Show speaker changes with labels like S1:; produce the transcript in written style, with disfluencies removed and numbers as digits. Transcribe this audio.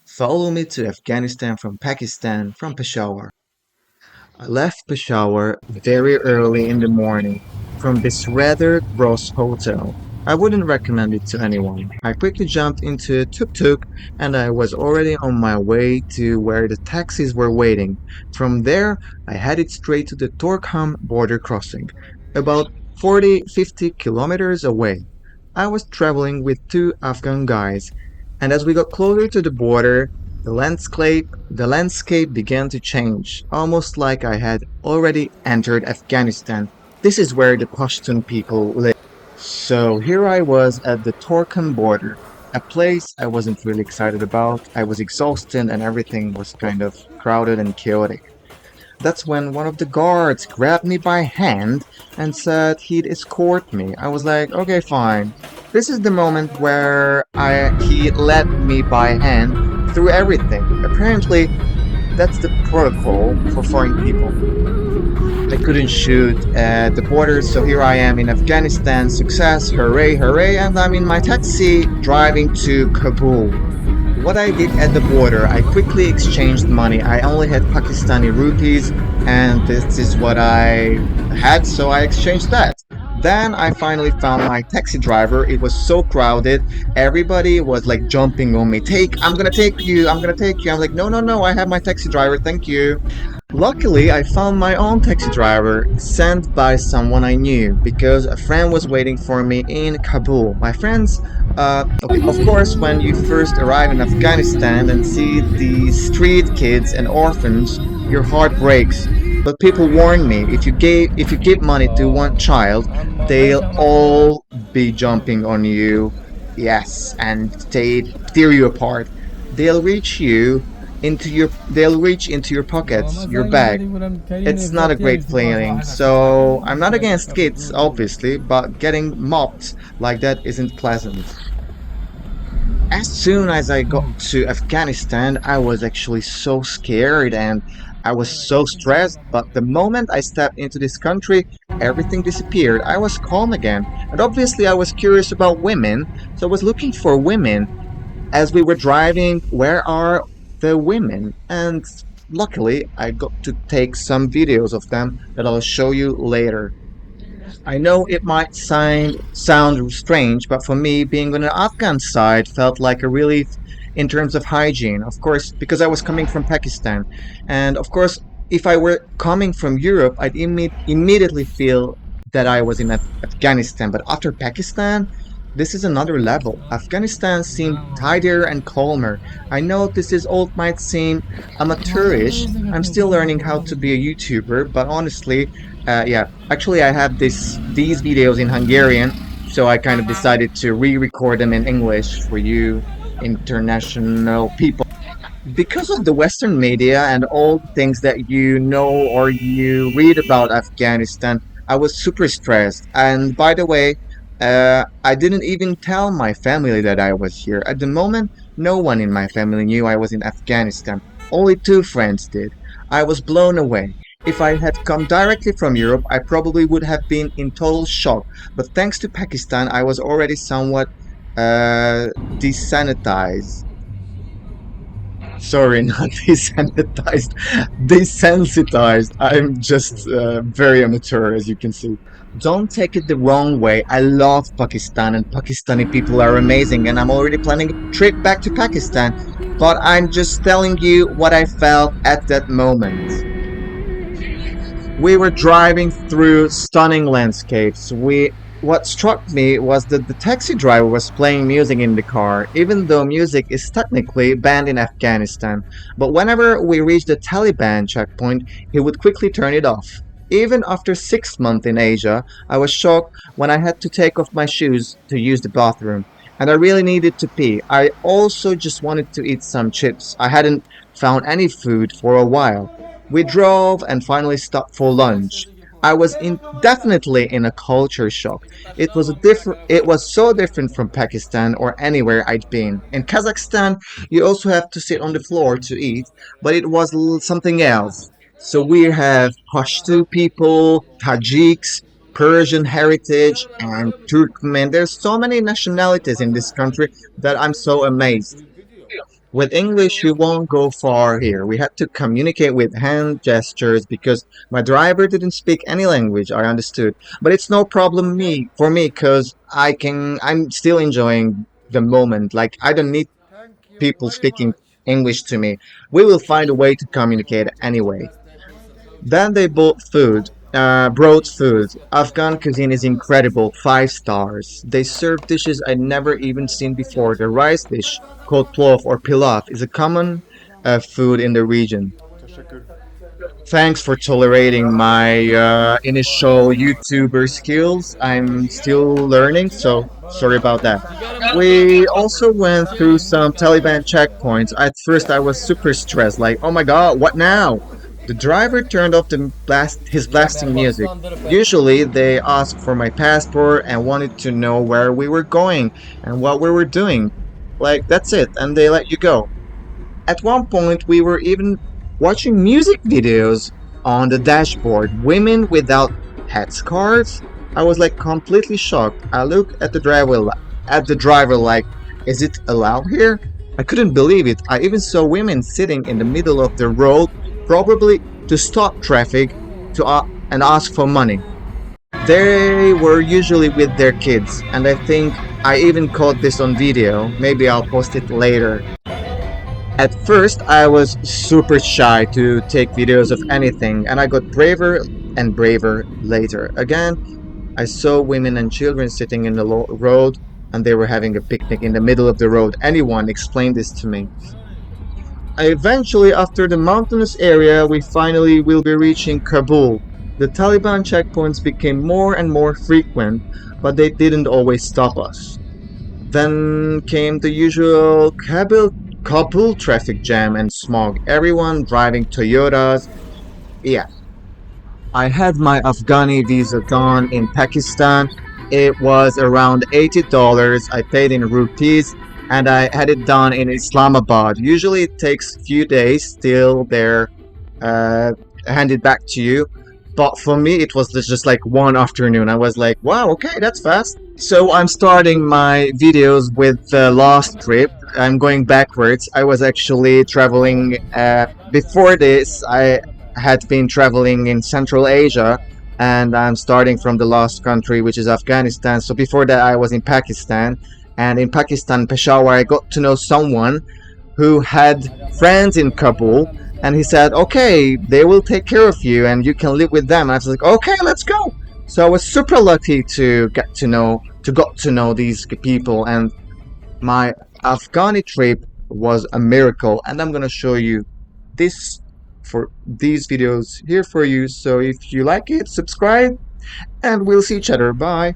S1: Follow me to Afghanistan from Pakistan from Peshawar. I left Peshawar very early in the morning from this rather gross hotel. I wouldn't recommend it to anyone. I quickly jumped into a tuk-tuk and I was already on my way to where the taxis were waiting. From there, I headed straight to the Torkham border crossing, about 40-50 kilometers away. I was traveling with two Afghan guys, and as we got closer to the border, the landscape began to change, almost like I had already entered Afghanistan. This is where the Pashtun people live. So here I was at the Torkham border, a place I wasn't really excited about. I was exhausted and everything was kind of crowded and chaotic. That's when one of the guards grabbed me by hand and said he'd escort me. I was like, okay, fine. This is the moment where he led me by hand through everything. Apparently, that's the protocol for foreign people. I couldn't shoot at the border, so here I am in Afghanistan. Success, hooray, hooray, and I'm in my taxi driving to Kabul. What I did at the border, I quickly exchanged money. I only had Pakistani rupees, and this is what I had, so I exchanged that. Then I finally found my taxi driver. It was so crowded. Everybody was like jumping on me. I'm gonna take you, I'm gonna take you. I'm like, no, no, no, I have my taxi driver, thank you. Luckily, I found my own taxi driver, sent by someone I knew, because a friend was waiting for me in Kabul. My friends, okay, of course, when you first arrive in Afghanistan and see the street kids and orphans, your heart breaks. But people warned me, if you give money to one child, they'll all be jumping on you, yes, and they tear you apart. They'll reach you they'll reach into your pockets, your bag. It's not a great feeling. So I'm not against kids, obviously, but getting mobbed like that isn't pleasant. As soon as I got to Afghanistan, I was actually so scared and I was so stressed. But the moment I stepped into this country, everything disappeared. I was calm again. And obviously, I was curious about women, so I was looking for women as we were driving. Where are the women? And luckily, I got to take some videos of them that I'll show you later. I know it might sound strange, but for me, being on the Afghan side felt like a relief in terms of hygiene. Of course, because I was coming from Pakistan, and of course, if I were coming from Europe, I'd immediately feel that I was in Afghanistan. But after Pakistan, this is another level. Afghanistan seemed tidier and calmer. I know might seem amateurish. I'm still learning how to be a YouTuber, but honestly, yeah, actually, I have these videos in Hungarian, so I kind of decided to re-record them in English for you international people. Because of the Western media and all the things that you know or you read about Afghanistan, I was super stressed. And by the way, I didn't even tell my family that I was here. At the moment, no one in my family knew I was in Afghanistan. Only two friends did. I was blown away. If I had come directly from Europe, I probably would have been in total shock. But thanks to Pakistan, I was already somewhat desanitized. Sorry, not desanitized, desensitized. I'm just very amateur, as you can see. Don't take it the wrong way. I love Pakistan, and Pakistani people are amazing, and I'm already planning a trip back to Pakistan. But I'm just telling you what I felt at that moment. We were driving through stunning landscapes. What struck me was that the taxi driver was playing music in the car, even though music is technically banned in Afghanistan. But whenever we reached the Taliban checkpoint, he would quickly turn it off. Even after 6 months in Asia, I was shocked when I had to take off my shoes to use the bathroom. And I really needed to pee. I also just wanted to eat some chips. I hadn't found any food for a while. We drove and finally stopped for lunch. Definitely in a culture shock. It was so different from Pakistan or anywhere I'd been. In Kazakhstan, you also have to sit on the floor to eat, but it was something else. So we have Pashto people, Tajiks, Persian heritage, and Turkmen. There's so many nationalities in this country that I'm so amazed. With English, you won't go far here. We had to communicate with hand gestures because my driver didn't speak any language. I understood, but it's no problem me for me because I'm still enjoying the moment. Like I don't need
S2: Thank you
S1: people
S2: very
S1: speaking
S2: much.
S1: English to me. We will find a way to communicate anyway. Then they brought food. Afghan cuisine is incredible, 5 stars. They serve dishes I'd never even seen before. The rice dish, called plof or pilaf, is a common food in the region.
S2: Teşekkür.
S1: Thanks for tolerating my initial YouTuber skills. I'm still learning, so sorry about that. We also went through some Taliban checkpoints. At first, I was super stressed, like, oh my god, what now? The driver turned off his blasting music. Usually, they asked for my passport and wanted to know where we were going and what we were doing. Like, that's it, and they let you go. At one point, we were even watching music videos on the dashboard. Women without headscarves. I was like completely shocked. I looked at the driver like, is it allowed here? I couldn't believe it. I even saw women sitting in the middle of the road, probably to stop traffic and ask for money. They were usually with their kids, and I think I even caught this on video. Maybe I'll post it later. At first, I was super shy to take videos of anything, and I got braver and braver later. Again, I saw women and children sitting in the road, and they were having a picnic in the middle of the road. Anyone explained this to me. Eventually, after the mountainous area, we finally will be reaching Kabul. The Taliban checkpoints became more and more frequent, but they didn't always stop us. Then came the usual Kabul traffic jam and smog. Everyone driving Toyotas. Yeah, I had my Afghani visa done in Pakistan. It was around $80. I paid in rupees and I had it done in Islamabad. Usually it takes a few days till they're uh, handed back to you. But for me, it was just like one afternoon. I was like, wow, okay, that's fast. So I'm starting my videos with the last trip. I'm going backwards. I was actually traveling before this. I had been traveling in Central Asia, and I'm starting from the last country, which is Afghanistan. So before that, I was in Pakistan, and in Pakistan, Peshawar, I got to know someone who had friends in Kabul, and he said, "Okay, they will take care of you, and you can live with them." And I was like, "Okay, let's go." So I was super lucky to got to know these people, and my Afghani trip was a miracle. And I'm gonna show you this for these videos here for you. So if you like it, subscribe, and we'll see each other. Bye.